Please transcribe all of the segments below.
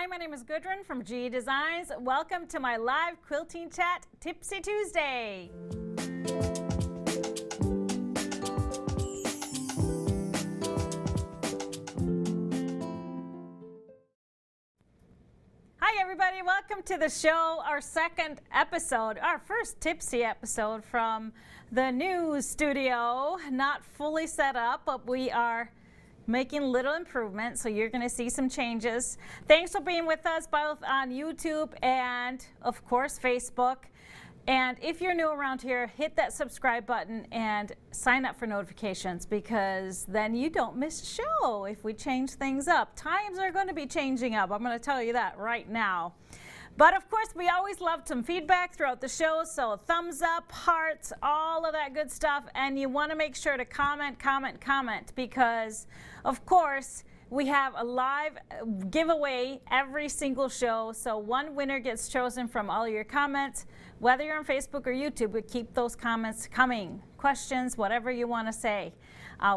Hi, my name is Gudrun from GE Designs. Welcome to my live quilting chat, Tipsy Tuesday. Hi everybody, welcome to the show, our second episode, our first Tipsy episode from the new studio. Not fully set up, but we are making little improvements, so you're going to see some changes. Thanks for being with us both on YouTube and, of course, Facebook. And if you're new around here, hit that subscribe button and sign up for notifications, because then you don't miss a show if we change things up. Times are going to be changing up. I'm going to tell you that right now. But of course, we always love some feedback throughout the show, so thumbs up, hearts, all of that good stuff. And you want to make sure to comment, because, of course, we have a live giveaway every single show. So one winner gets chosen from all your comments. Whether you're on Facebook or YouTube, we keep those comments coming. Questions, whatever you want to say.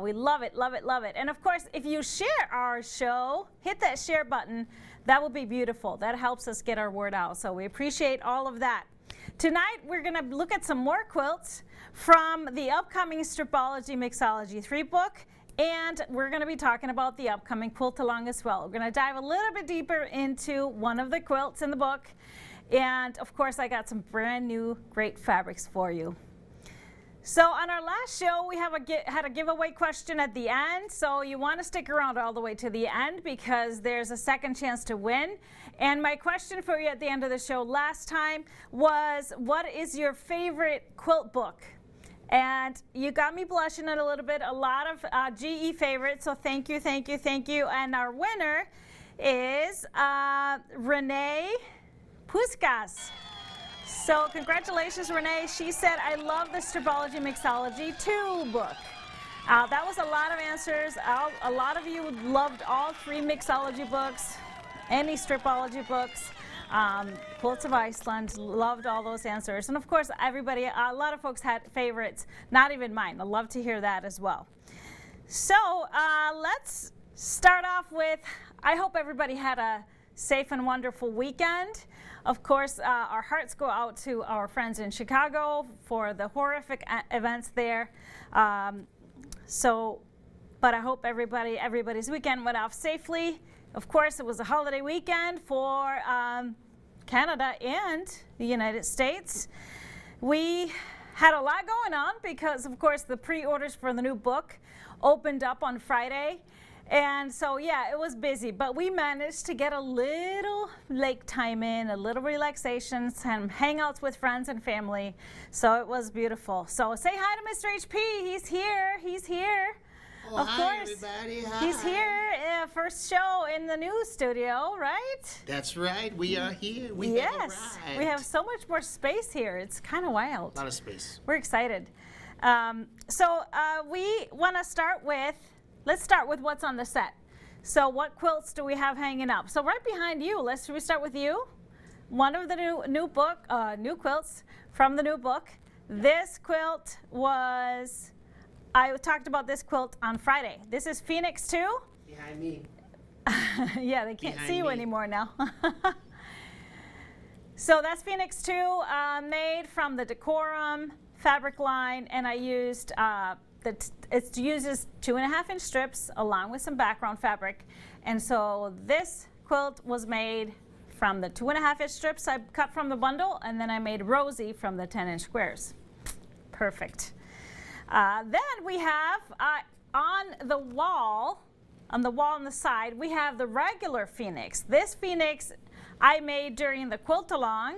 We love it, love it, love it. And of course, if you share our show, hit that share button. That will be beautiful. That helps us get our word out. So we appreciate all of that. Tonight, we're going to look at some more quilts from the upcoming Stripology Mixology 3 book. And we're going to be talking about the upcoming quilt along as well. We're going to dive a little bit deeper into one of the quilts in the book. And of course, I got some brand new great fabrics for you. So on our last show, we had a giveaway question at the end. So you want to stick around all the way to the end, because there's a second chance to win. And my question for you at the end of the show last time was, what is your favorite quilt book? And you got me blushing a little bit. A lot of GE favorites, so thank you, thank you, thank you. And our winner is Renee Puskas. So congratulations, Renee. She said, I love the Stripology Mixology 2 book. That was a lot of answers. A lot of you loved all 3 mixology books, any Stripology books. Quilts of Iceland, loved all those answers. And of course, everybody, a lot of folks had favorites, not even mine. I'd love to hear that as well. So let's start off with, I hope everybody had a safe and wonderful weekend. Of course, our hearts go out to our friends in Chicago for the horrific events there. But I hope everybody's weekend went off safely. Of course, it was a holiday weekend for Canada and the United States. We had a lot going on because, of course, the pre-orders for the new book opened up on Friday. And so, yeah, it was busy, but we managed to get a little lake time in, a little relaxation, some hangouts with friends and family. So it was beautiful. So say hi to Mr. HP. He's here. He's here. Oh, of hi, course. everybody. Hi. He's here. First show in the new studio, right? That's right. We are here. We have arrived. We have so much more space here. It's kind of wild. A lot of space. We're excited. We want to start with, let's start with what's on the set. So what quilts do we have hanging up? So right behind you, should we start with you? One of the new quilts from the new book. This quilt was, I talked about this quilt on Friday. This is Phoenix 2. Behind me. Yeah, they can't Behind see you me. anymore now. So that's Phoenix 2, made from the Decorum fabric line, and I used it uses 2.5-inch strips along with some background fabric. And so this quilt was made from the 2.5-inch strips I cut from the bundle, and then I made Rosie from the 10-inch squares. Perfect. Then we have on the wall on the side, we have the regular Phoenix. This Phoenix I made during the quilt along,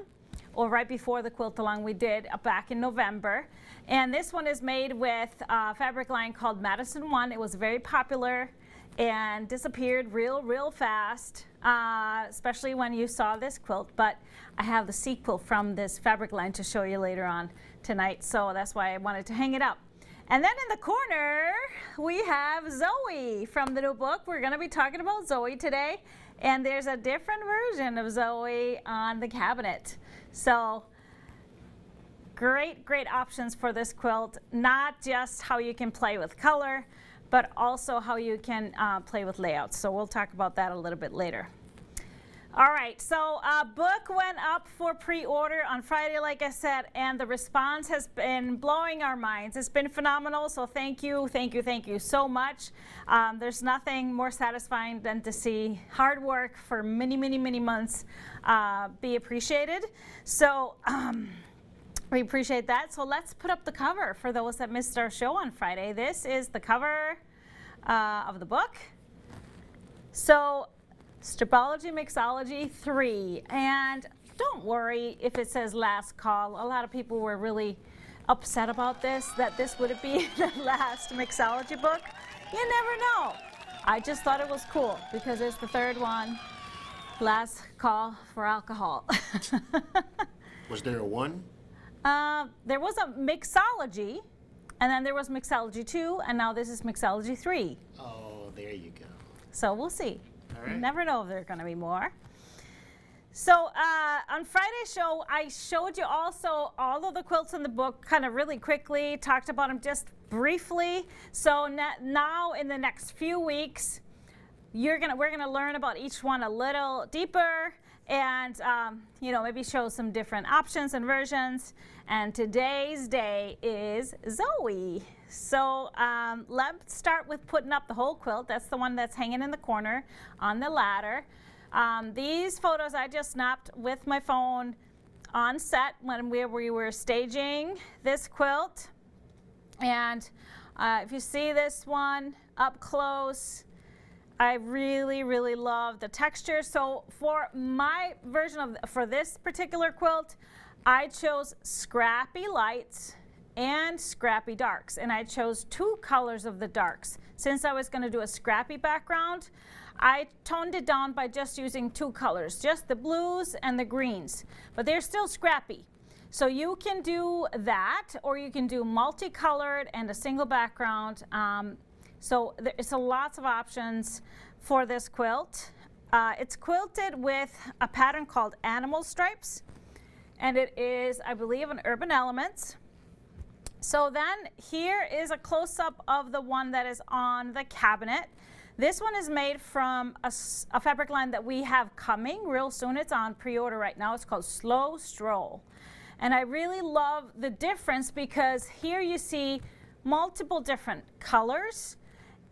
or right before the quilt along we did back in November. And this one is made with a fabric line called Madison 1. It was very popular and disappeared real fast, especially when you saw this quilt. But I have the sequel from this fabric line to show you later on tonight, so that's why I wanted to hang it up. And then in the corner, we have Zoe from the new book. We're going to be talking about Zoe today. And there's a different version of Zoe on the cabinet. So great options for this quilt. Not just how you can play with color, but also how you can play with layouts. So we'll talk about that a little bit later. All right, so book went up for pre-order on Friday, like I said, and the response has been blowing our minds. It's been phenomenal, so thank you so much. There's nothing more satisfying than to see hard work for many, many, many months be appreciated. So we appreciate that. So let's put up the cover for those that missed our show on Friday. This is the cover of the book. So Stripology Mixology 3, and don't worry if it says last call. A lot of people were really upset about this, that this would be the last mixology book. You never know. I just thought it was cool because it's the third one, last call for alcohol. Was there a one? There was a mixology, and then there was mixology 2, and now this is mixology 3. Oh, there you go. So we'll see. All right. You never know if there are going to be more. So on Friday's show, I showed you also all of the quilts in the book kind of really quickly, talked about them just briefly. So now in the next few weeks, we're gonna learn about each one a little deeper and maybe show some different options and versions. And today's day is Zoe. So let's start with putting up the whole quilt. That's the one that's hanging in the corner on the ladder. These photos I just snapped with my phone on set when we were staging this quilt. And if you see this one up close, I really, really love the texture. So for my version for this particular quilt, I chose scrappy lights and scrappy darks, and I chose 2 colors of the darks. Since I was going to do a scrappy background, I toned it down by just using 2 colors, just the blues and the greens, but they're still scrappy. So you can do that, or you can do multicolored and a single background. So there's lots of options for this quilt. It's quilted with a pattern called Animal Stripes, and it is, I believe, an Urban Elements. So then here is a close-up of the one that is on the cabinet. This one is made from a fabric line that we have coming real soon. It's on pre-order right now. It's called Slow Stroll. And I really love the difference because here you see multiple different colors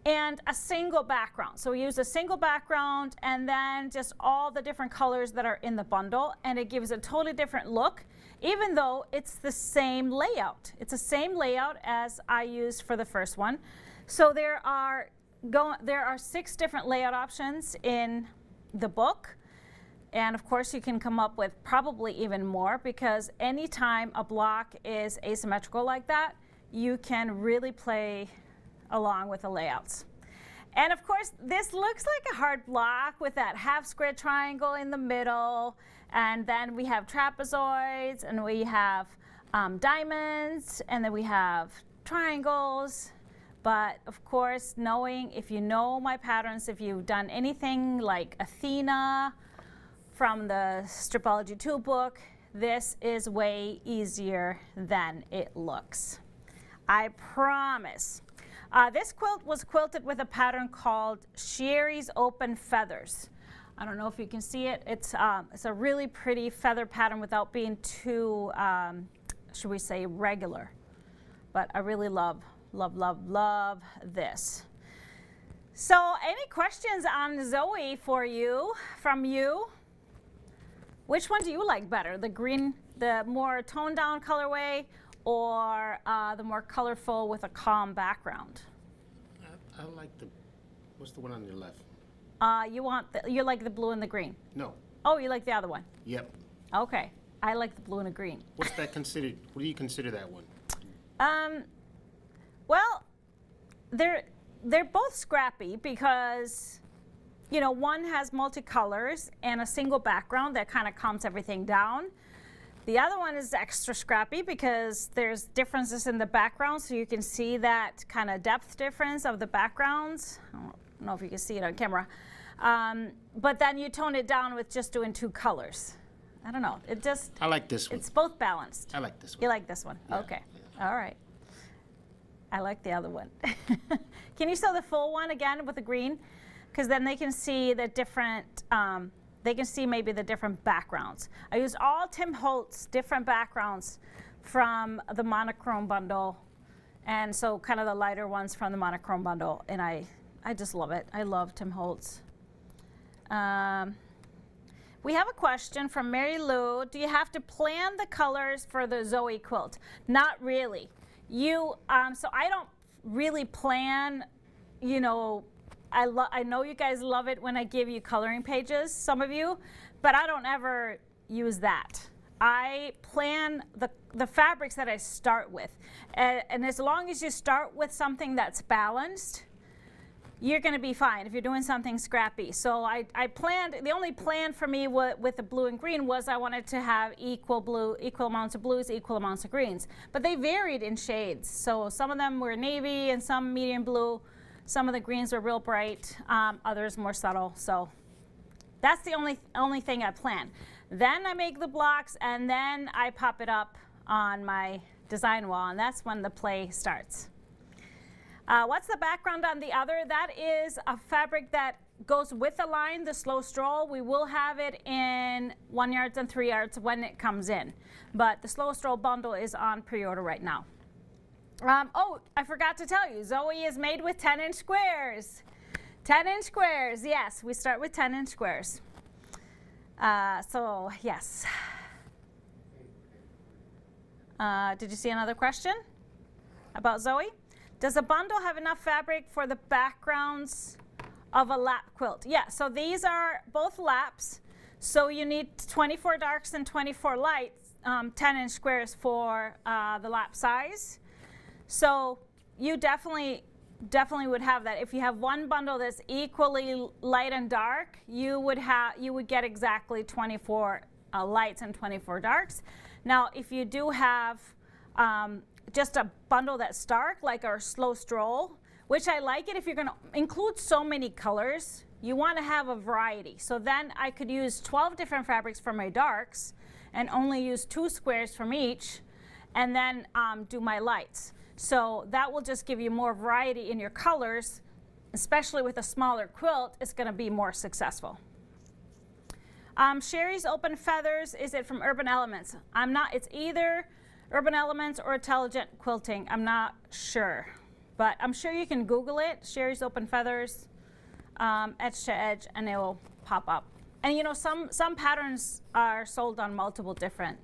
and a single background. So we use a single background and then just all the different colors that are in the bundle, and it gives a totally different look, even though it's the same layout. It's the same layout as I used for the first one. So there are 6 different layout options in the book. And of course you can come up with probably even more, because anytime a block is asymmetrical like that, you can really play along with the layouts. And of course this looks like a hard block with that half square triangle in the middle, and then we have trapezoids, and we have diamonds, and then we have triangles. But of course, if you know my patterns, if you've done anything like Athena from the Stripology 2 book, this is way easier than it looks. I promise. This quilt was quilted with a pattern called Sherry's Open Feathers. I don't know if you can see it. It's a really pretty feather pattern without being too, should we say, regular. But I really love this. So any questions on Zoe from you? Which one do you like better? The green, the more toned down colorway, or the more colorful with a calm background? I like what's the one on your left? You like the blue and the green? No. Oh, you like the other one? Yep. Okay. I like the blue and the green. What's that considered? What do you consider that one? Well, they're both scrappy because, one has multicolors and a single background that kind of calms everything down. The other one is extra scrappy because there's differences in the background, so you can see that kind of depth difference of the backgrounds. I don't know if you can see it on camera. But then you tone it down with just doing 2 colors. I don't know. I like this one. It's both balanced. I like this one. You like this one? Yeah, Okay. yeah. All right. I like the other one. Can you show the full one again with the green? Because then they can see the different they can see maybe the different backgrounds. I used all Tim Holtz different backgrounds from the monochrome bundle, and so kind of the lighter ones from the monochrome bundle, and I just love it. I love Tim Holtz. We have a question from Mary Lou. Do you have to plan the colors for the Zoe quilt? Not really. So I don't really plan, you know, I know you guys love it when I give you coloring pages, some of you, but I don't ever use that. I plan the fabrics that I start with. And as long as you start with something that's balanced, you're going to be fine if you're doing something scrappy. So I planned, the only plan for me with the blue and green was I wanted to have equal amounts of blues, equal amounts of greens. But they varied in shades. So some of them were navy and some medium blue. Some of the greens were real bright, others more subtle. So that's the only thing I plan. Then I make the blocks and then I pop it up on my design wall, and that's when the play starts. What's the background on the other? That is a fabric that goes with the line, the slow stroll. We will have it in 1 yards and 3 yards when it comes in. But the slow stroll bundle is on pre-order right now. Oh, I forgot to tell you, Zoe is made with 10-inch squares. 10-inch squares, yes, we start with 10-inch squares. So, yes. Did you see another question about Zoe? Does a bundle have enough fabric for the backgrounds of a lap quilt? Yeah, so these are both laps. So you need 24 darks and 24 lights, 10-inch squares for the lap size. So you definitely would have that. If you have one bundle that's equally light and dark, you would get exactly 24 lights and 24 darks. Now, if you do have just a bundle that's dark, like our slow stroll, which I like it if you're going to include so many colors, you want to have a variety. So then I could use 12 different fabrics for my darks and only use 2 squares from each, and then do my lights. So that will just give you more variety in your colors, especially with a smaller quilt. It's going to be more successful. Sherry's Open Feathers, is it from Urban Elements? It's either Urban Elements or Intelligent Quilting. I'm not sure, but I'm sure you can Google it, Sherry's Open Feathers, edge to edge, and it will pop up. And you know, some patterns are sold on multiple different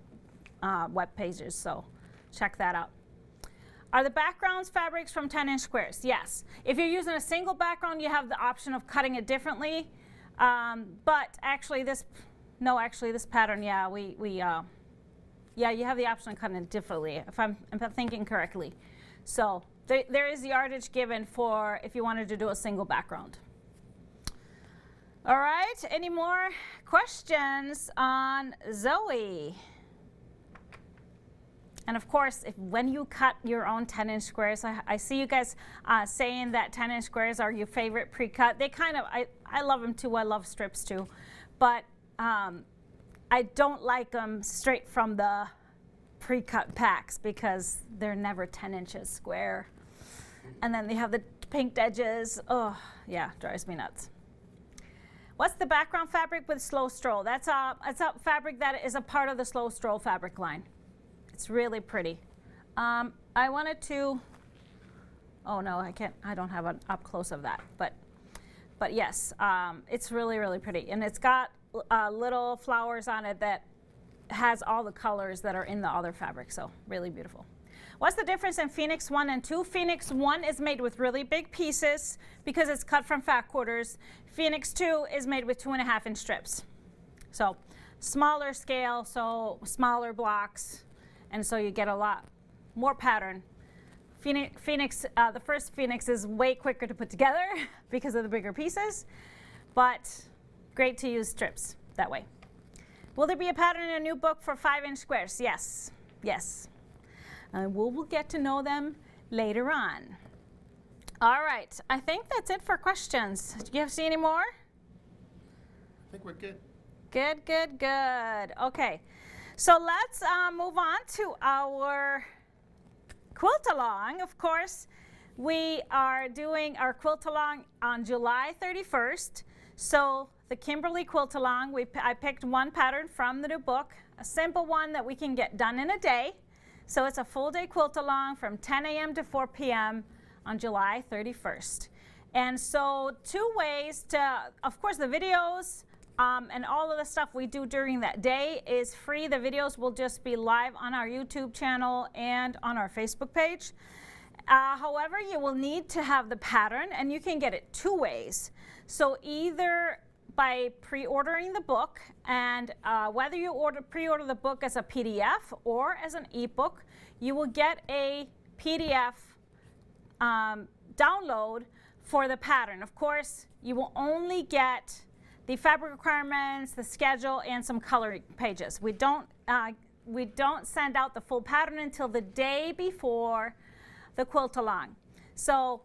web pages, so check that out. Are the backgrounds fabrics from 10-inch squares? Yes. If you're using a single background, you have the option of cutting it differently. But actually this pattern, yeah, yeah, you have the option of cutting it differently, if I'm thinking correctly. So there is the yardage given for if you wanted to do a single background. All right, any more questions on Zoe? And of course, when you cut your own 10-inch squares, I see you guys saying that 10-inch squares are your favorite pre-cut. They kind of, I love them too. I love strips too. But I don't like them straight from the pre-cut packs because they're never 10 inches square. And then they have the pinked edges. Oh, yeah, drives me nuts. What's the background fabric with Slow Stroll? It's a fabric that is a part of the Slow Stroll fabric line. It's really pretty. I wanted to, oh no, I can't, I don't have an up close of that, but yes, it's really, really pretty. And it's got little flowers on it that has all the colors that are in the other fabric, so really beautiful. What's the difference in Phoenix 1 and 2? Phoenix 1 is made with really big pieces because it's cut from fat quarters. Phoenix 2 is made with 2.5-inch strips. So smaller scale, so smaller blocks, and so you get a lot more pattern. The first Phoenix is way quicker to put together because of the bigger pieces, but great to use strips that way. Will there be a pattern in a new book for 5-inch squares? Yes, yes. We'll get to know them later on. All right, I think that's it for questions. Do you see any more? I think we're good. Good, good, good. Okay, so let's move on to our quilt along. Of course, we are doing our quilt along on July 31st. So the Kimberly Quilt Along, I picked one pattern from the new book, a simple one that we can get done in a day. So it's a full day quilt along from 10 a.m. to 4 p.m. on July 31st. And so 2 ways to, of course, the videos and all of the stuff we do during that day is free. The videos will just be live on our YouTube channel and on our Facebook page. However, you will need to have the pattern, and you can get it 2 ways. So either by pre-ordering the book, and whether you pre-order the book as a PDF or as an ebook, you will get a PDF download for the pattern. Of course, you will only get the fabric requirements, the schedule, and some coloring pages. We don't send out the full pattern until the day before the quilt along. So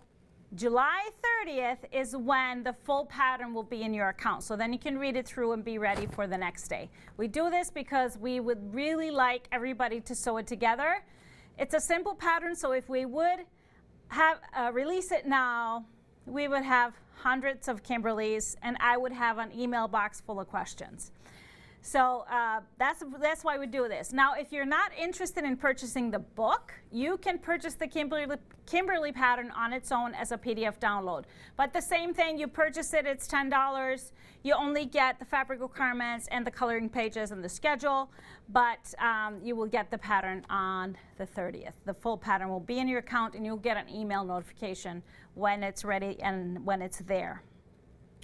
July 30th is when the full pattern will be in your account. So then you can read it through and be ready for the next day. We do this because we would really like everybody to sew it together. It's a simple pattern, so if we would have release it now, we would have hundreds of Kimberlys, and I would have an email box full of questions. So that's why we do this. Now, if you're not interested in purchasing the book, you can purchase the Kimberly pattern on its own as a PDF download. But the same thing, you purchase it, it's $10. You only get the fabric requirements and the coloring pages and the schedule, but you will get the pattern on the 30th. The full pattern will be in your account, and you'll get an email notification when it's ready and when it's there.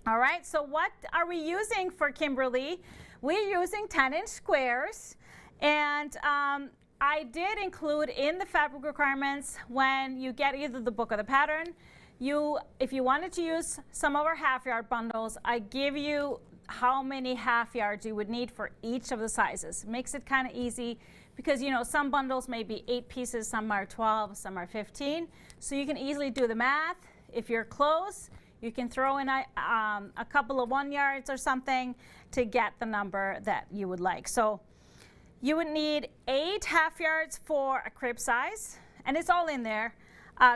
All right, so what are we using for Kimberly? We're using 10-inch squares, and I did include in the fabric requirements when you get either the book or the pattern, if you wanted to use some of our half-yard bundles, I give you how many half yards you would need for each of the sizes. Makes it kind of easy because, you know, some bundles may be 8 pieces, some are 12, some are 15, so you can easily do the math. If you're close, you can throw in a couple of 1 yards or something to get the number that you would like. So you would need 8 half yards for a crib size, and it's all in there.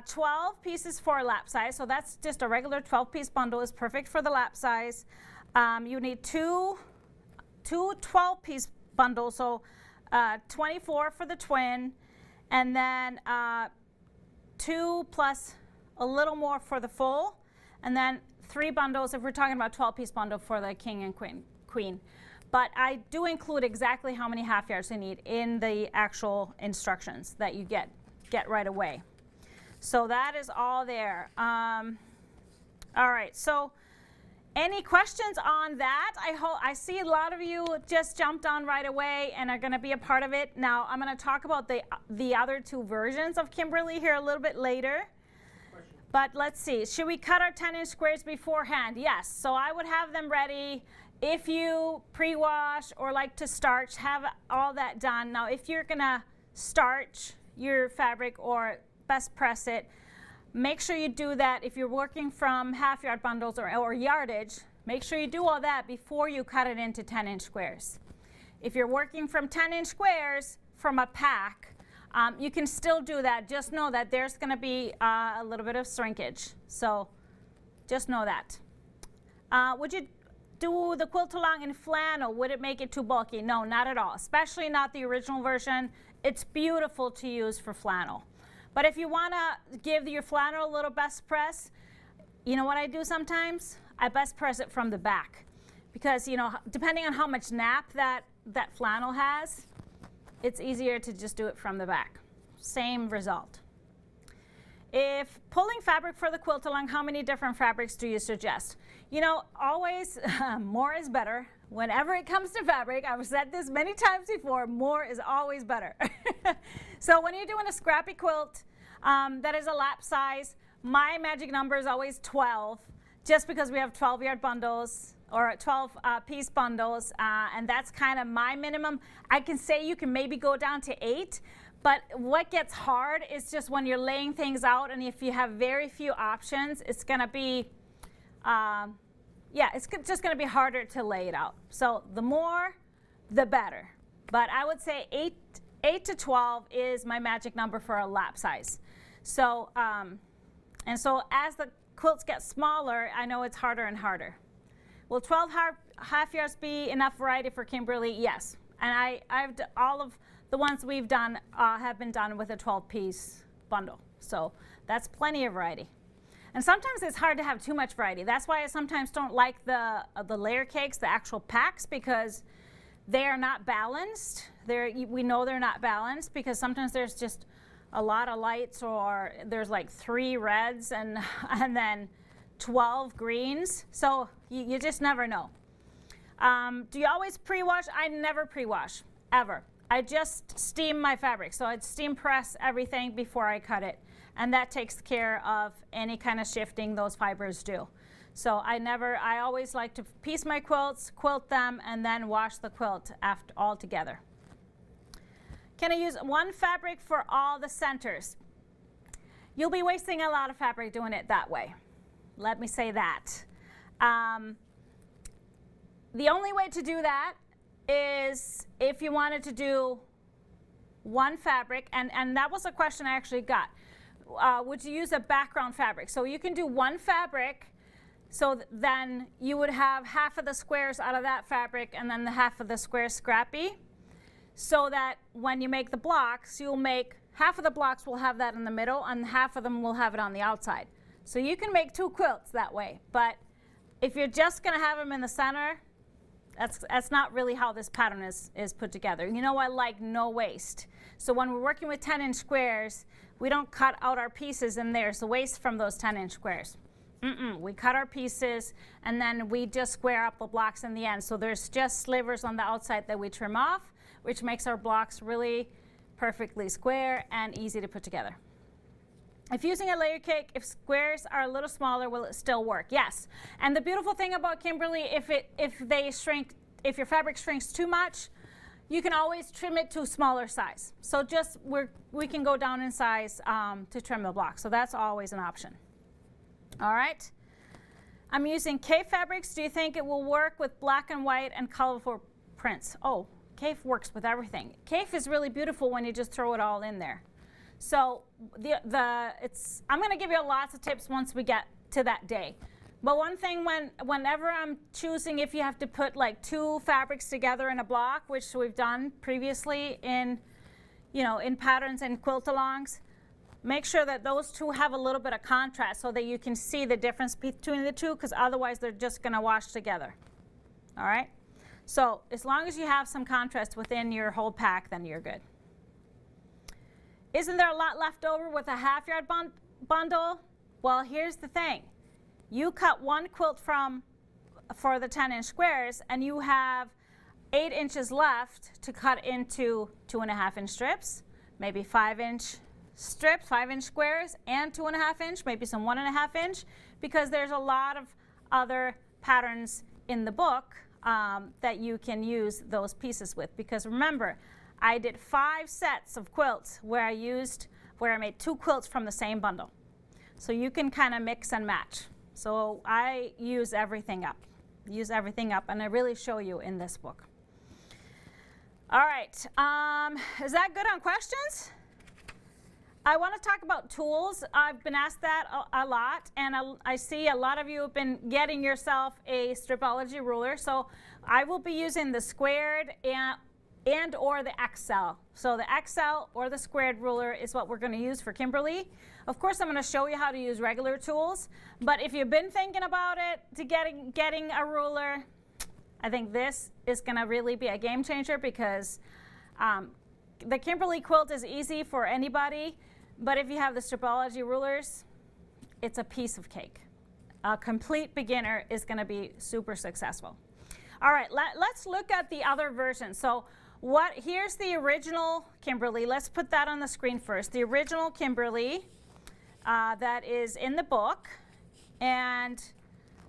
12 pieces for a lap size, so that's just a regular 12-piece bundle is perfect for the lap size. You need two 12-piece bundles, so 24 for the twin, and then 2 plus a little more for the full, and then 3 bundles if we're talking about 12-piece bundle for the king and queen. But I do include exactly how many half yards you need in the actual instructions that you get right away. So that is all there. All right, so any questions on that? I see a lot of you just jumped on right away and are going to be a part of it. Now I'm going to talk about the other 2 versions of Kimberly here a little bit later. But let's see, should we cut our 10-inch squares beforehand? Yes, so I would have them ready. If you pre-wash or like to starch, have all that done. Now, if you're gonna starch your fabric or best press it, make sure you do that. If you're working from half-yard bundles or yardage, make sure you do all that before you cut it into 10-inch squares. If you're working from 10-inch squares from a pack, you can still do that. Just know that there's going to be a little bit of shrinkage. So just know that. Would you do the quilt along in flannel? Would it make it too bulky? No, not at all, especially not the original version. It's beautiful to use for flannel. But if you want to give your flannel a little best press, you know what I do sometimes? I best press it from the back. Because, you know, depending on how much nap that flannel has, it's easier to just do it from the back. Same result. If pulling fabric for the quilt along, how many different fabrics do you suggest? You know, always more is better. Whenever it comes to fabric, I've said this many times before, more is always better. So when you're doing a scrappy quilt that is a lap size, my magic number is always 12, just because we have 12-yard bundles or 12-piece bundles, and that's kind of my minimum. I can say you can maybe go down to 8, but what gets hard is just when you're laying things out, and if you have very few options, it's going to be, it's just going to be harder to lay it out. So the more, the better. But I would say 8 to 12 is my magic number for a lap size. So, and so as the quilts get smaller, I know it's harder and harder. Will 12 half yards be enough variety for Kimberly? Yes. And all of the ones we've done have been done with a 12-piece bundle. So that's plenty of variety. And sometimes it's hard to have too much variety. That's why I sometimes don't like the layer cakes, the actual packs, because they are not balanced. We know they're not balanced because sometimes there's just a lot of lights, or there's like 3 reds and then 12 greens. So you just never know. Do you always pre-wash? I never pre-wash, ever. I just steam my fabric. So I'd steam press everything before I cut it. And that takes care of any kind of shifting those fibers do. So I always like to piece my quilts, quilt them, and then wash the quilt after all together. Can I use one fabric for all the centers? You'll be wasting a lot of fabric doing it that way. Let me say that. The only way to do that is if you wanted to do one fabric, and that was a question I actually got. Would you use a background fabric? So you can do one fabric, so then you would have half of the squares out of that fabric and then the half of the squares scrappy, so that when you make the blocks, you'll make half of the blocks will have that in the middle and half of them will have it on the outside. So you can make 2 quilts that way, but if you're just going to have them in the center, that's not really how this pattern is put together. You know, I like no waste. So when we're working with 10-inch squares, we don't cut out our pieces and there's the waste from those 10-inch squares. We cut our pieces and then we just square up the blocks in the end. So there's just slivers on the outside that we trim off, which makes our blocks really perfectly square and easy to put together. If using a layer cake, if squares are a little smaller, will it still work? Yes. And the beautiful thing about Kimberly, if your fabric shrinks too much, you can always trim it to a smaller size. So just we can go down in size to trim the block. So that's always an option. All right. I'm using K fabrics. Do you think it will work with black and white and colorful prints? Oh, K works with everything. K is really beautiful when you just throw it all in there. So I'm going to give you lots of tips once we get to that day. But one thing, whenever I'm choosing if you have to put like 2 fabrics together in a block, which we've done previously in patterns and quilt-alongs, make sure that those 2 have a little bit of contrast so that you can see the difference between the 2, because otherwise they're just going to wash together. All right? So as long as you have some contrast within your whole pack, then you're good. Isn't there a lot left over with a half-yard bundle? Well, here's the thing. You cut 1 quilt for the 10-inch squares, and you have 8 inches left to cut into 2.5-inch strips, maybe 5-inch strips, 5-inch squares, and 2.5-inch, maybe some 1.5-inch, because there's a lot of other patterns in the book that you can use those pieces with. Because remember, I did 5 sets of quilts where I made 2 quilts from the same bundle. So you can kind of mix and match. So I use everything up, and I really show you in this book. All right, is that good on questions? I want to talk about tools. I've been asked that a lot, and I see a lot of you have been getting yourself a Stripology ruler. So I will be using the squared and or the XL. So the XL or the squared ruler is what we're going to use for Kimberly. Of course, I'm going to show you how to use regular tools, but if you've been thinking about it to getting a ruler, I think this is going to really be a game changer, because the Kimberly quilt is easy for anybody, but if you have the Stripology rulers, it's a piece of cake. A complete beginner is going to be super successful. All right, let's look at the other version. So here's the original Kimberly. Let's put that on the screen first. The original Kimberly that is in the book. And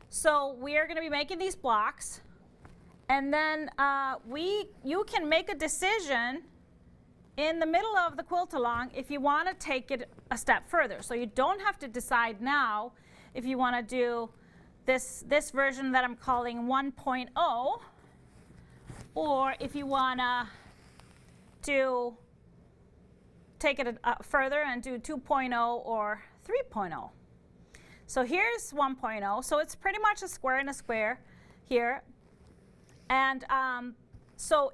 so we are going to be making these blocks. And then you can make a decision in the middle of the quilt along if you want to take it a step further. So you don't have to decide now if you want to do this version that I'm calling 1.0, or if you want to take it further and do 2.0 or 3.0. So here's 1.0. So it's pretty much a square and a square. here. And so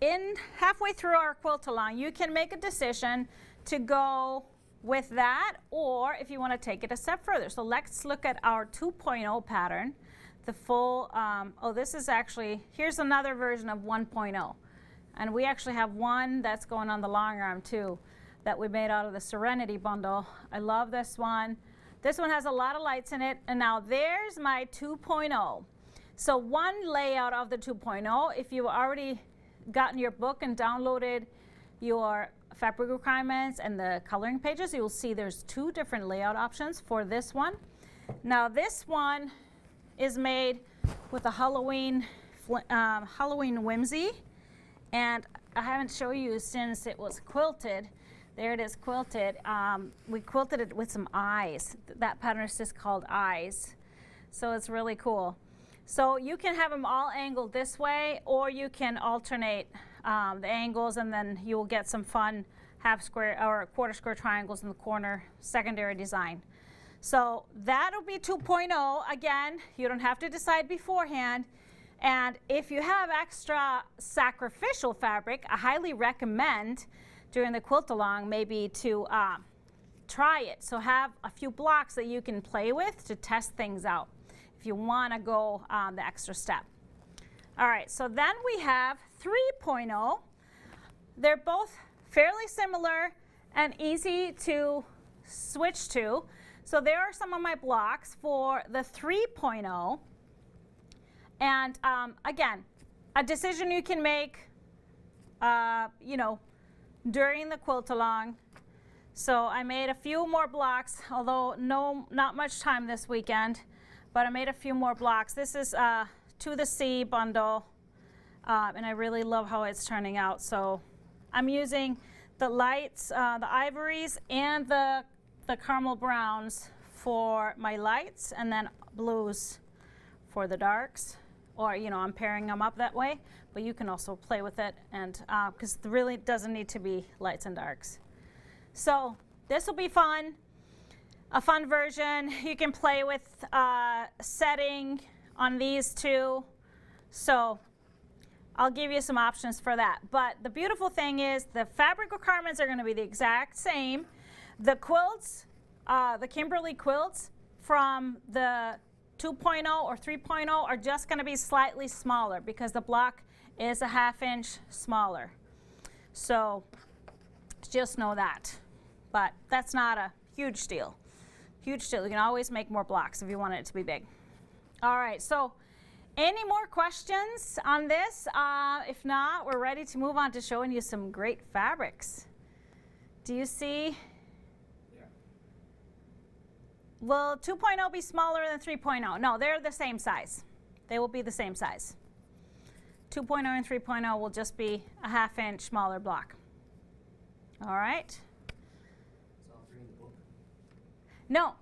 in halfway through our quilt along, you can make a decision to go with that, or if you want to take it a step further. So let's look at our 2.0 pattern. The full, oh, this is actually, here's another version of 1.0. And we actually have one that's going on the long arm too, that we made out of the Serenity bundle. I love this one. This one has a lot of lights in it. And now there's my 2.0. So one layout of the 2.0, if you've already gotten your book and downloaded your fabric requirements and the coloring pages, you'll see there's two different layout options for this one. Now this one is made with a Halloween whimsy, and I haven't shown you since it was quilted. There it is quilted. We quilted it with some eyes. That pattern is just called Eyes. So it's really cool. So you can have them all angled this way, or you can alternate the angles, and then you'll get some fun half square or quarter square triangles in the corner secondary design. So that'll be 2.0. Again, you don't have to decide beforehand. And if you have extra sacrificial fabric, I highly recommend during the quilt along maybe to try it. So have a few blocks that you can play with to test things out if you want to go the extra step. All right, so then we have 3.0. They're both fairly similar and easy to switch to. So there are some of my blocks for the 3.0. And again, a decision you can make, you know, during the quilt along. So I made a few more blocks, although not much time this weekend, but I made a few more blocks. This is To the Sea bundle, and I really love how it's turning out. So I'm using the lights, the ivories, and the caramel browns for my lights, and then blues for the darks. Or, you know, I'm pairing them up that way, but you can also play with it, and because it really doesn't need to be lights and darks. So this will be fun, a fun version. You can play with setting on these two. So I'll give you some options for that. But the beautiful thing is the fabric requirements are going to be the exact same. The quilts, the Kimberly quilts from the 2.0 or 3.0 are just going to be slightly smaller because the block is a ½ inch smaller. So just know that. But that's not a huge deal. Huge deal. You can always make more blocks if you want it to be big. All right, so any more questions on this? If not, we're ready to move on to showing you some great fabrics. Do you see? Will 2.0 be smaller than 3.0? No, they're the same size. They will be the same size. 2.0 and 3.0 will just be a ½ inch smaller block. All right? Is all three in the book? No.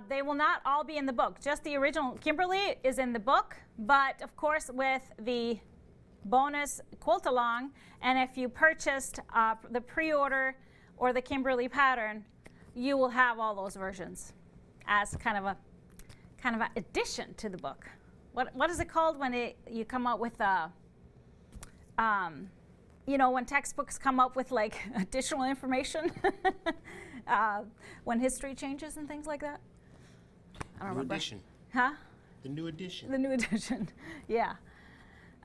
They will not all be in the book. Just the original Kimberly is in the book, but of course with the bonus quilt along, and if you purchased the pre-order or the Kimberly pattern, you will have all those versions as kind of an addition to the book. What is it called when you come up with a, you know, when textbooks come up with like additional information, when history changes and things like that? I don't remember. Edition. Huh? The new edition. The new edition, yeah.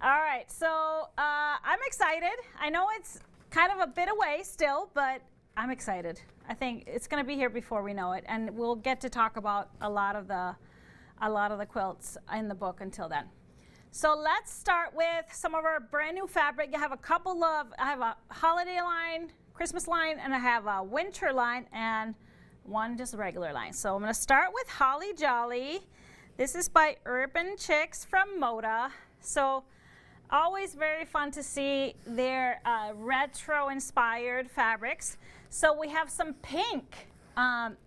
All right, so I'm excited. I know it's kind of a bit away still, but I'm excited. I think it's going to be here before we know it, and we'll get to talk about a lot of the quilts in the book until then. So let's start with some of our brand new fabric. I have I have a holiday line, Christmas line, and I have a winter line, and one just regular line. So I'm going to start with Holly Jolly. This is by Urban Chicks from Moda. So always very fun to see their retro-inspired fabrics. So we have some pink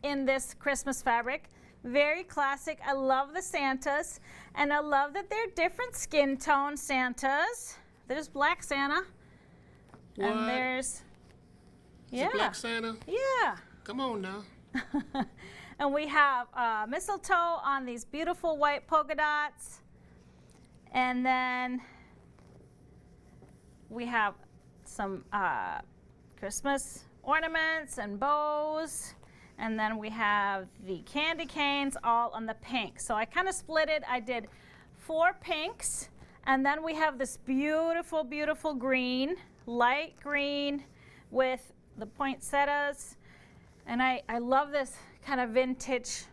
in this Christmas fabric. Very classic. I love the Santas, and I love that they're different skin tone Santas. There's Black Santa. What? And there's, Is it Black Santa? Yeah. Come on now. And we have mistletoe on these beautiful white polka dots. And then we have some Christmas ornaments and bows. And then we have the candy canes all on the pink. So I kind of split it. I did 4 pinks. And then we have this beautiful, beautiful green, light green with the poinsettias. And I love this kind of vintage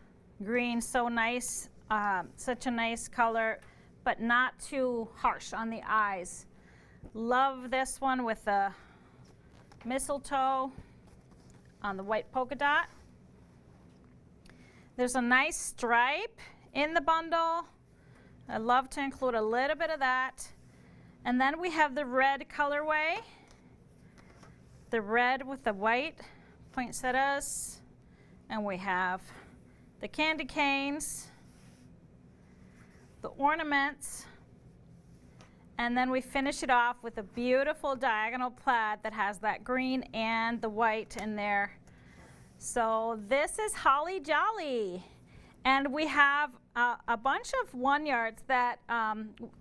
green, so nice, such a nice color, but not too harsh on the eyes. Love this one with the mistletoe on the white polka dot. There's a nice stripe in the bundle. I love to include a little bit of that. And then we have the red colorway, the red with the white poinsettias, and we have the candy canes, the ornaments, and then we finish it off with a beautiful diagonal plaid that has that green and the white in there. So this is Holly Jolly. And we have a bunch of 1-yards that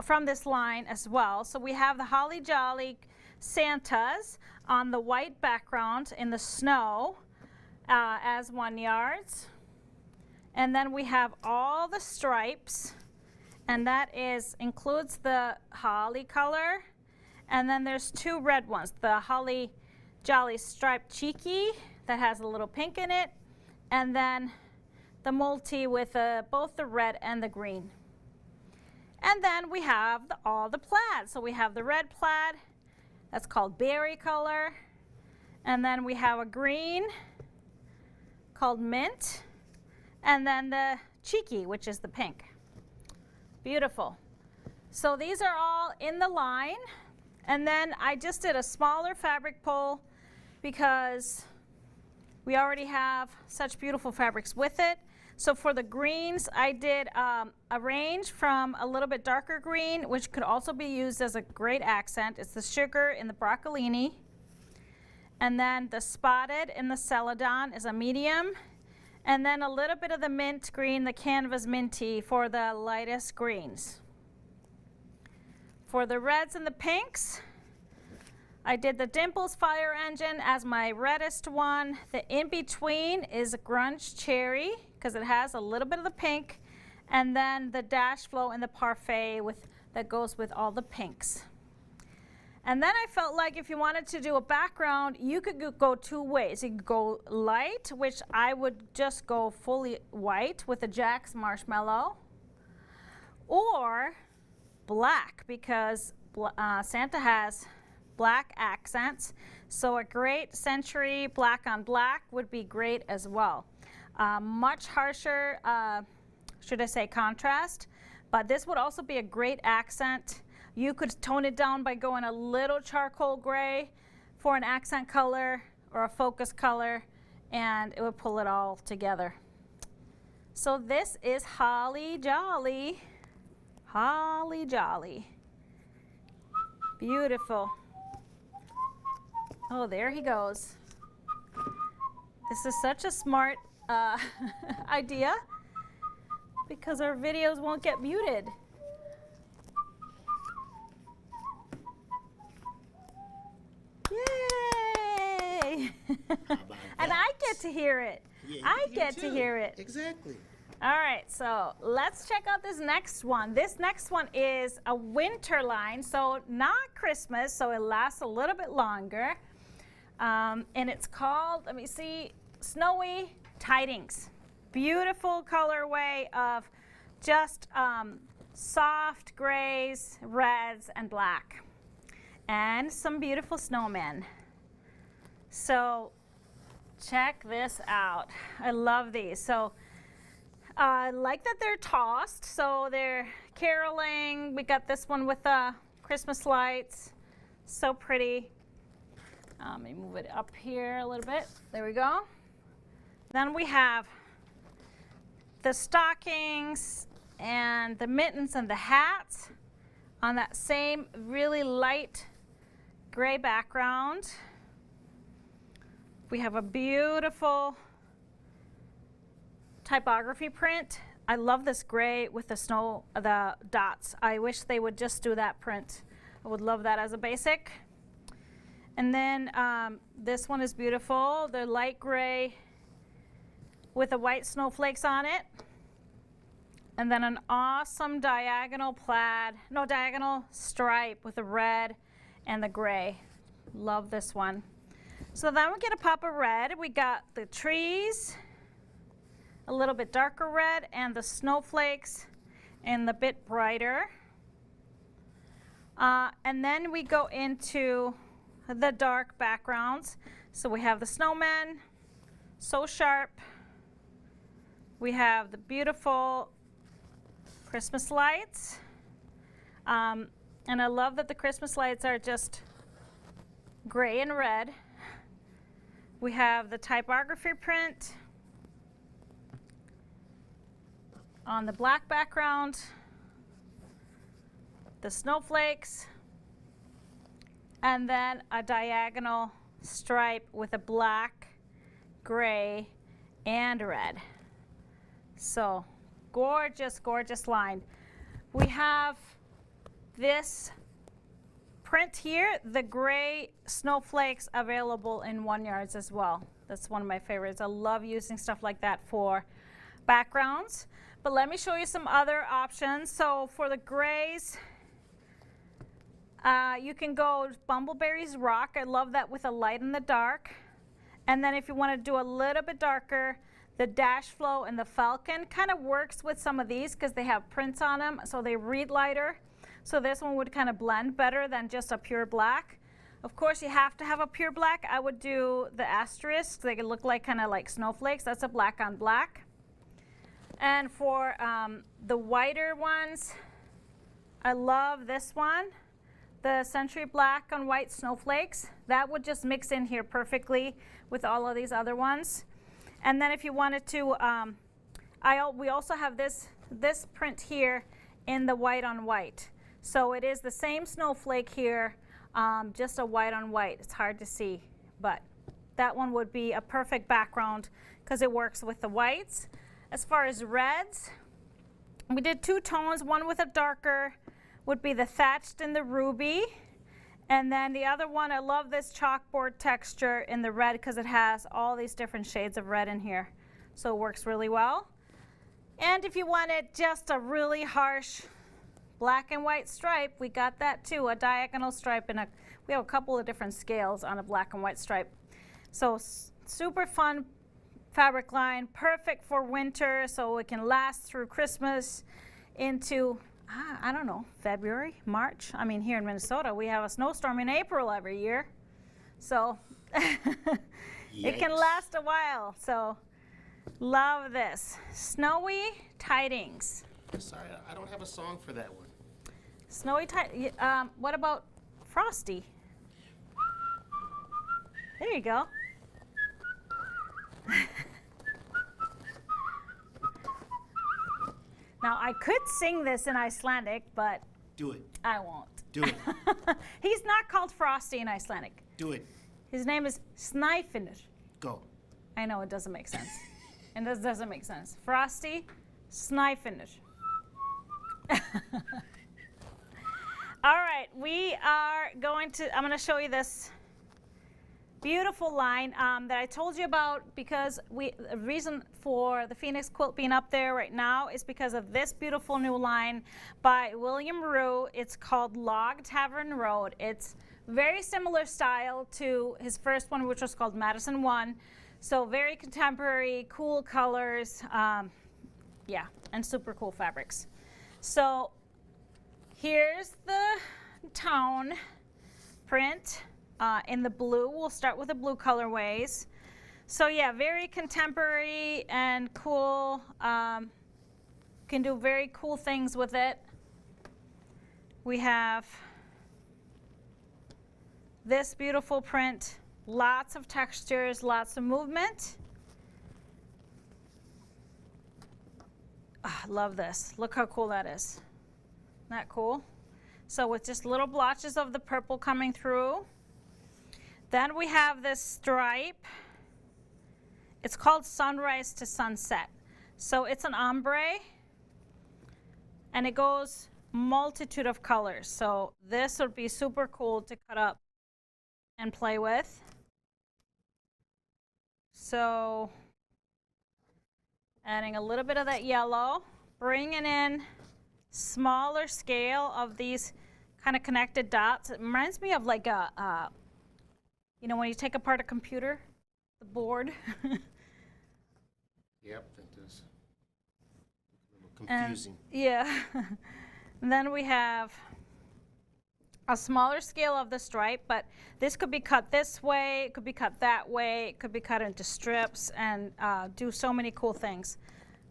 from this line as well. So we have the Holly Jolly Santas on the white background in the snow as 1-yards. And then we have all the stripes, and that includes the holly color. And then there's 2 red ones, the Holly Jolly Striped Cheeky that has a little pink in it, and then the multi with both the red and the green. And then we have all the plaid. So we have the red plaid, that's called berry color. And then we have a green called mint. And then the cheeky, which is the pink. Beautiful. So these are all in the line. And then I just did a smaller fabric pull because we already have such beautiful fabrics with it. So for the greens, I did a range from a little bit darker green, which could also be used as a great accent. It's the sugar in the broccolini. And then the spotted in the celadon is a medium. And then a little bit of the mint green, the canvas minty, for the lightest greens. For the reds and the pinks, I did the Dimples Fire Engine as my reddest one. The in-between is a Grunge Cherry, because it has a little bit of the pink, and then the Dash Flow in the Parfait that goes with all the pinks. And then I felt like if you wanted to do a background, you could go 2 ways. You could go light, which I would just go fully white with a Jack's Marshmallow, or black, because Santa has black accents. So a great Century black on black would be great as well. Much harsher, should I say, contrast, but this would also be a great accent. You could tone it down by going a little charcoal gray for an accent color or a focus color, and it would pull it all together. So this is Holly Jolly. Holly Jolly. Beautiful. Oh, there he goes. This is such a smart idea because our videos won't get muted. Yay! And I get to hear it. Yeah, I get to hear it. Exactly. All right, so let's check out this next one. This next one is a winter line, so not Christmas, so it lasts a little bit longer. And it's called, let me see, Snowy Tidings. Beautiful colorway of just soft grays, reds, and black. And some beautiful snowmen. So check this out. I love these. So I like that they're tossed, so they're caroling. We got this one with the Christmas lights. So pretty. Let me move it up here a little bit. There we go. Then we have the stockings and the mittens and the hats on that same really light gray background. We have a beautiful typography print. I love this gray with the dots. I wish they would just do that print. I would love that as a basic. And then this one is beautiful. The light gray with the white snowflakes on it. And then an awesome diagonal stripe with the red and the gray. Love this one. So then we get a pop of red. We got the trees, a little bit darker red, and the snowflakes and the bit brighter. And then we go into the dark backgrounds. So we have the snowmen, so sharp. We have the beautiful Christmas lights. And I love that the Christmas lights are just gray and red. We have the typography print on the black background, the snowflakes, and then a diagonal stripe with a black, gray, and red. So gorgeous, gorgeous line. We have this print here, the gray snowflakes available in 1-yards as well. That's one of my favorites. I love using stuff like that for backgrounds. But let me show you some other options. So for the grays, you can go Bumbleberries Rock. I love that with a light in the dark. And then if you want to do a little bit darker, the Dash Flow and the Falcon kind of works with some of these because they have prints on them, so they read lighter. So this one would kind of blend better than just a pure black. Of course, you have to have a pure black. I would do the asterisks. They can look like kind of like snowflakes. That's a black on black. And for the whiter ones, I love this one, the Century Black on white snowflakes. That would just mix in here perfectly with all of these other ones. And then if you wanted to, we also have this print here in the white on white. So it is the same snowflake here, just a white on white. It's hard to see, but that one would be a perfect background because it works with the whites. As far as reds, we did 2 tones. One with a darker would be the Thatched and the Ruby. And then the other one, I love this chalkboard texture in the red because it has all these different shades of red in here. So it works really well. And if you wanted just a really harsh black and white stripe, we got that too, a diagonal stripe. And we have a couple of different scales on a black and white stripe. So super fun fabric line, perfect for winter, so it can last through Christmas into, I don't know, February, March. I mean, here in Minnesota, we have a snowstorm in April every year. So it can last a while. So love this. Snowy Tidings. Sorry, I don't have a song for that one. Snowy Tidings. What about Frosty? There you go. Now, I could sing this in Icelandic, but Do it. I won't. Do it. He's not called Frosty in Icelandic. Do it. His name is Snæfinnur. Go. I know it doesn't make sense. And this doesn't make sense. Frosty, Snæfinnur. All right, I'm going to show you this beautiful line that I told you about because the reason for the Phoenix quilt being up there right now is because of this beautiful new line by William Rue. It's called Log Tavern Road. It's very similar style to his first one, which was called Madison 1. So very contemporary, cool colors, yeah, and super cool fabrics. So here's the tone print. In the blue, we'll start with the blue colorways. So yeah, very contemporary and cool. Can do very cool things with it. We have this beautiful print, lots of textures, lots of movement. Oh, I love this. Look how cool that is. Isn't that cool? So with just little blotches of the purple coming through. Then we have this stripe. It's called Sunrise to Sunset. So it's an ombre, and it goes multitude of colors. So this would be super cool to cut up and play with. So adding a little bit of that yellow, bringing in smaller scale of these kind of connected dots. It reminds me of like a, you know, when you take apart a computer, the board. Yep, that is a little confusing. Yeah. And then we have a smaller scale of the stripe, but this could be cut this way, it could be cut that way, it could be cut into strips and do so many cool things,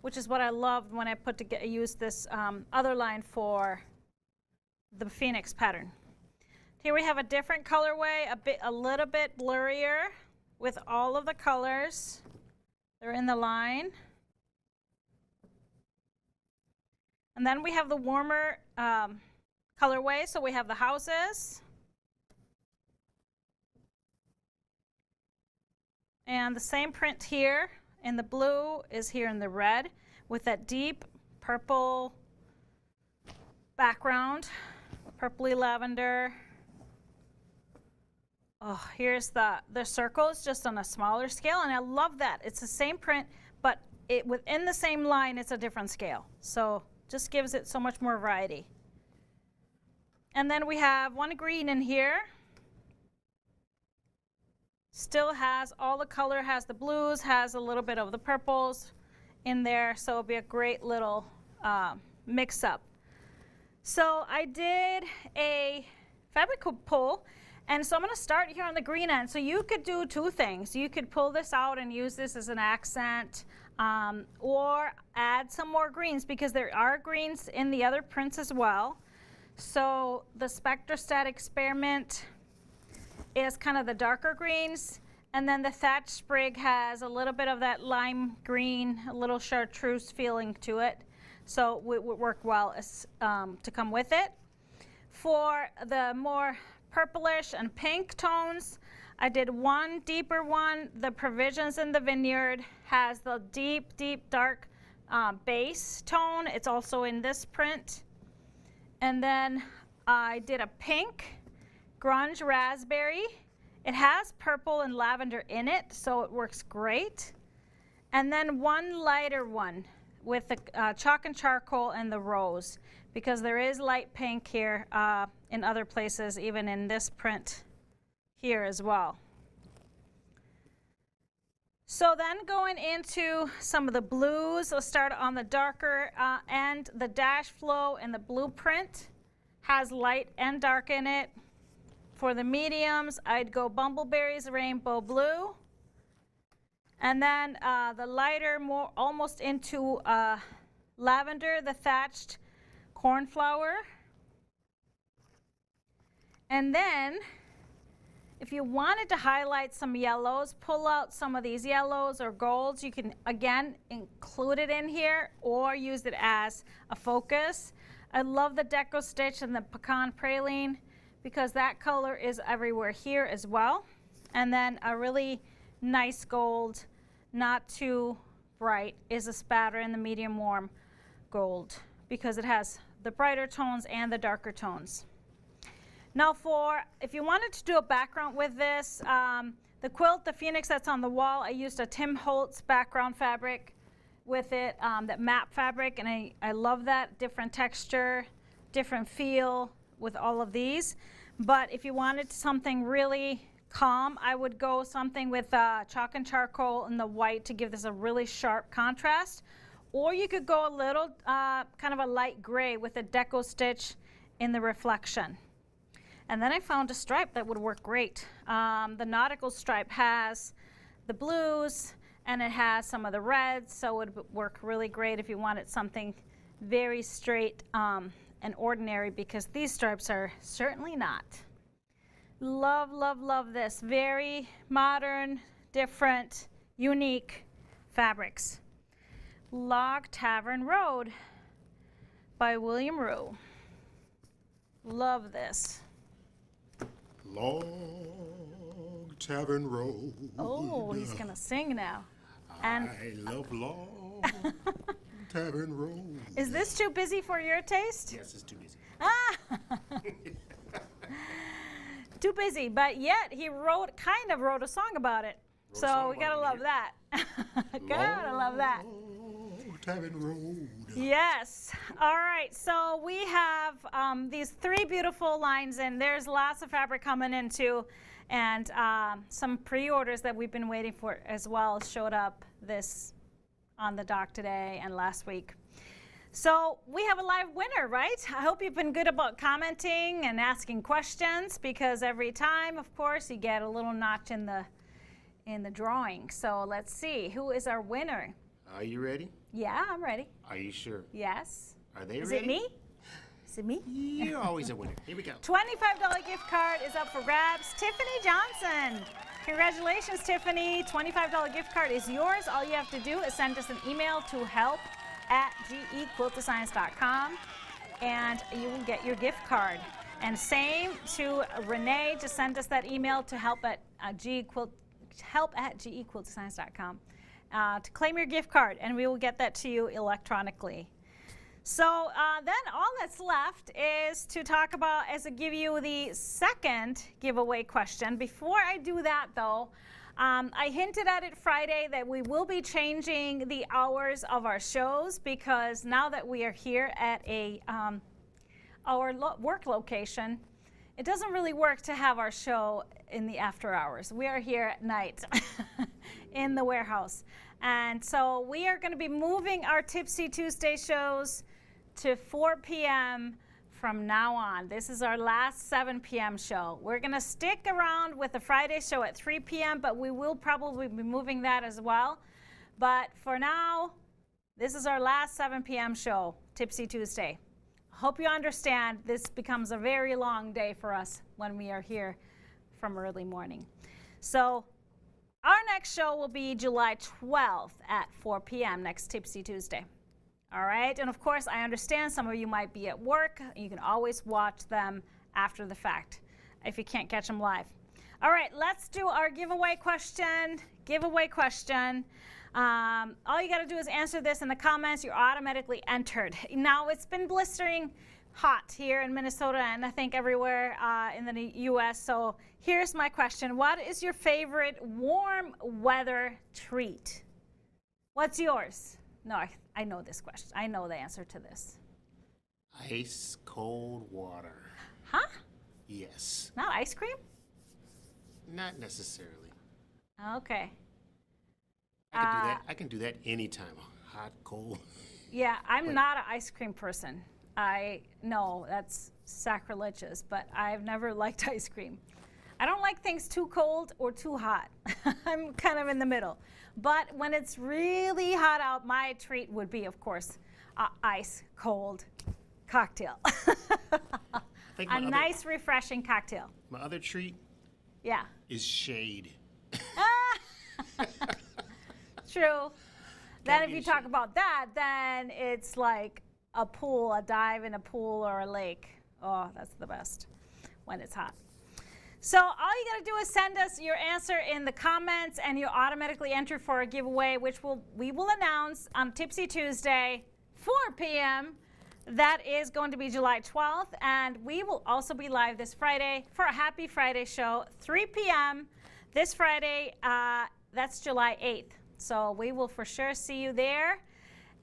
which is what I loved when I used this other line for the Phoenix pattern. Here we have a different colorway, a little bit blurrier with all of the colors. They're in the line. And then we have the warmer colorway, so we have the houses. And the same print here in the blue is here in the red with that deep purple background, purpley lavender. Oh, here's the circles just on a smaller scale, and I love that. It's the same print, but within the same line, it's a different scale. So just gives it so much more variety. And then we have one green in here. Still has all the color, has the blues, has a little bit of the purples in there, so it'll be a great little mix up. So I did a fabric pull, and so I'm going to start here on the green end. So you could do two things. You could pull this out and use this as an accent, or add some more greens, because there are greens in the other prints as well. So the Spectrostat Experiment is kind of the darker greens, and then the Thatch Sprig has a little bit of that lime green, a little chartreuse feeling to it. So it would work well to come with it. For the more purplish and pink tones, I did one deeper one. The Provisions in the Vineyard has the deep, deep, dark base tone. It's also in this print. And then I did a pink grunge raspberry. It has purple and lavender in it, so it works great. And then one lighter one with the chalk and charcoal and the rose, because there is light pink here in other places, even in this print here as well. So then going into some of the blues, let's start on the darker end. The Dash Flow in the blueprint has light and dark in it. For the mediums, I'd go Bumbleberries Rainbow Blue. And then the lighter, more almost into lavender, the Thatched Cornflower. And then if you wanted to highlight some yellows, pull out some of these yellows or golds. You can, again, include it in here or use it as a focus. I love the Deco Stitch and the Pecan Praline because that color is everywhere here as well. And then a really nice gold, not too bright, is a Spatter in the medium warm gold because it has the brighter tones and the darker tones. Now if you wanted to do a background with this, the quilt, the Phoenix that's on the wall, I used a Tim Holtz background fabric with it, that matte fabric, and I love that different texture, different feel with all of these. But if you wanted something really calm, I would go something with chalk and charcoal and the white to give this a really sharp contrast. Or you could go a little kind of a light gray with a Deco Stitch in the reflection. And then I found a stripe that would work great. The nautical stripe has the blues and it has some of the reds, so it would work really great if you wanted something very straight and ordinary, because these stripes are certainly not. Love, love, love this. Very modern, different, unique fabrics. Log Tavern Road by William Rue. Love this. Log Tavern Road. Oh, he's gonna sing now. And I love log Tavern Road. Is this too busy for your taste? Yes, it's too busy. Ah! Too busy, but yet he kind of wrote a song about it. So we gotta love that. Gotta love that. Tavern Road. Yes. All right. So we have these 3 beautiful lines, and there's lots of fabric coming in too, and some pre-orders that we've been waiting for as well showed up on the dock today and last week. So we have a live winner, right? I hope you've been good about commenting and asking questions, because every time, of course, you get a little notch in the drawing. So let's see, who is our winner? Are you ready? Yeah, I'm ready. Are you sure? Yes. Are they Is ready? it me? Is it me? You're always a winner. Here we go. $25 gift card is up for grabs. Tiffany Johnson. Congratulations, Tiffany. $25 gift card is yours. All you have to do is send us an email to help@gequiltdesigns.com, and you will get your gift card. And same to Renee. Just send us that email to help@gequiltdesigns.com to claim your gift card, and we will get that to you electronically. So then all that's left is to talk about, give you the second giveaway question. Before I do that, though, I hinted at it Friday that we will be changing the hours of our shows, because now that we are here at our work location, it doesn't really work to have our show in the after hours. We are here at night in the warehouse. And so we are going to be moving our Tipsy Tuesday shows to 4 p.m. from now on. This is our last 7 p.m. show. We're going to stick around with the Friday show at 3 p.m., but we will probably be moving that as well. But for now, this is our last 7 p.m. show, Tipsy Tuesday. Hope you understand this becomes a very long day for us when we are here from early morning. So our next show will be July 12th at 4 p.m. next Tipsy Tuesday. All right, and of course, I understand some of you might be at work. You can always watch them after the fact if you can't catch them live. All right, let's do our giveaway question. All you got to do is answer this in the comments. You're automatically entered. Now, it's been blistering hot here in Minnesota, and I think everywhere in the U.S. So here's my question. What is your favorite warm weather treat? What's yours? No, I know this question. I know the answer to this. Ice cold water. Huh? Yes. Not ice cream? Not necessarily. Okay. I can do that anytime. Hot, cold. Yeah, I'm not an ice cream person. I know that's sacrilegious, but I've never liked ice cream. I don't like things too cold or too hot. I'm kind of in the middle. But when it's really hot out, my treat would be, of course, ice cold cocktail. A nice, refreshing cocktail. My other treat is shade. True. Then if you talk about that, then it's like a pool, a dive in a pool or a lake. Oh, that's the best when it's hot. So all you got to do is send us your answer in the comments, and you automatically enter for a giveaway, which we will announce on Tipsy Tuesday, 4 p.m. That is going to be July 12th, and we will also be live this Friday for a Happy Friday show, 3 p.m. this Friday. That's July 8th. So we will for sure see you there.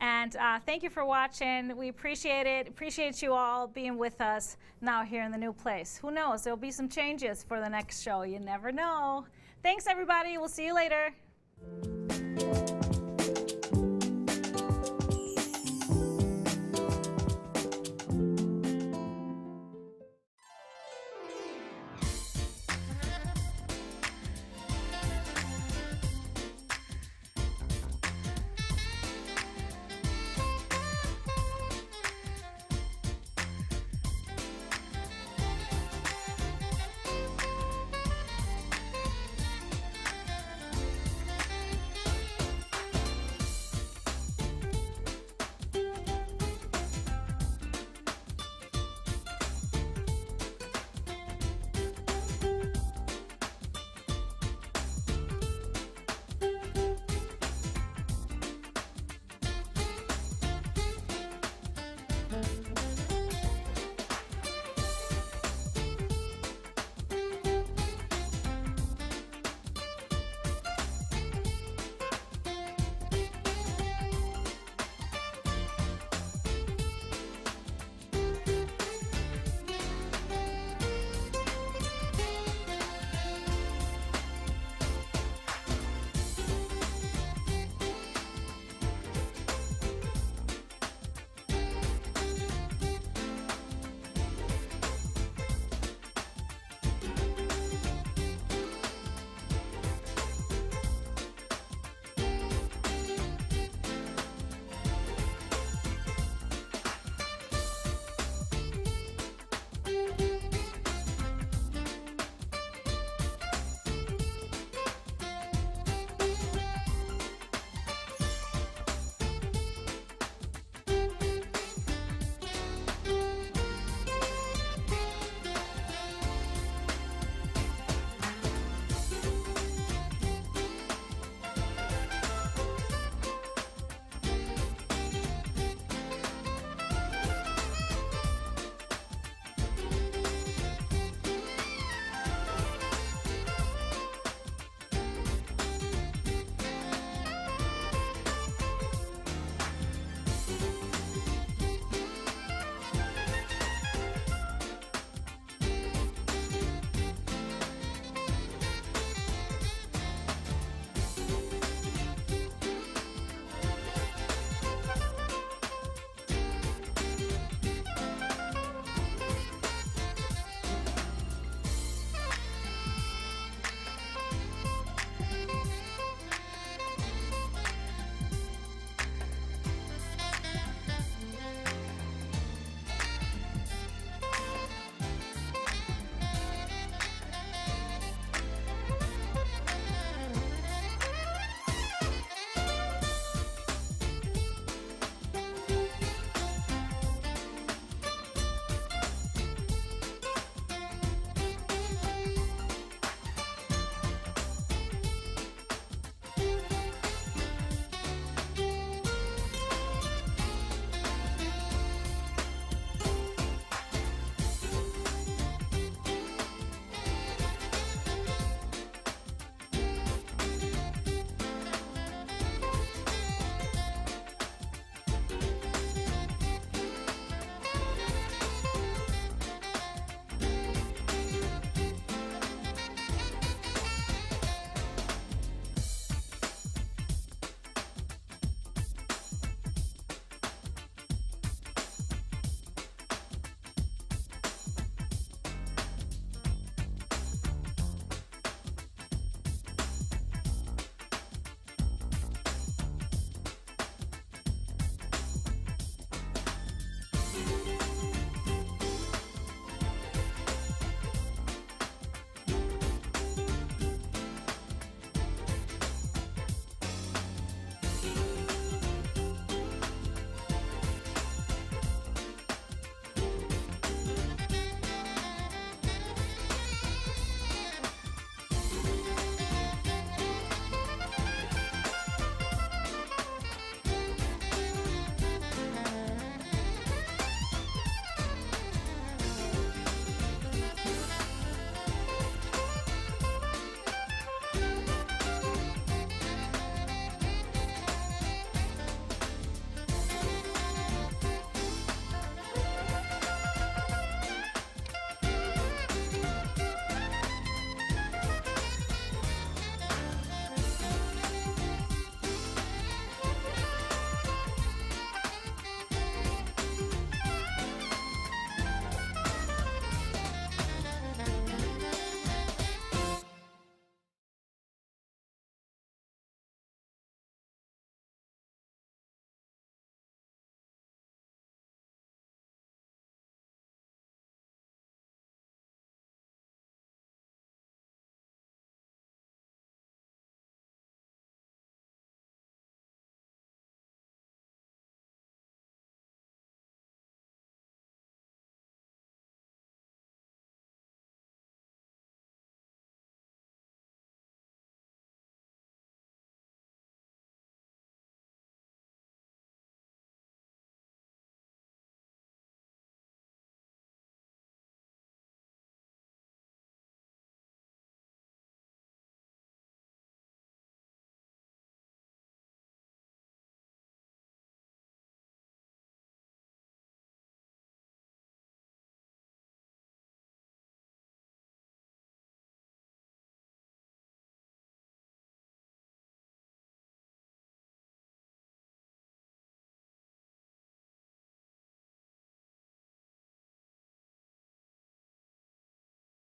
And thank you for watching. We appreciate it. Appreciate you all being with us now here in the new place. Who knows? There'll be some changes for the next show. You never know. Thanks, everybody. We'll see you later.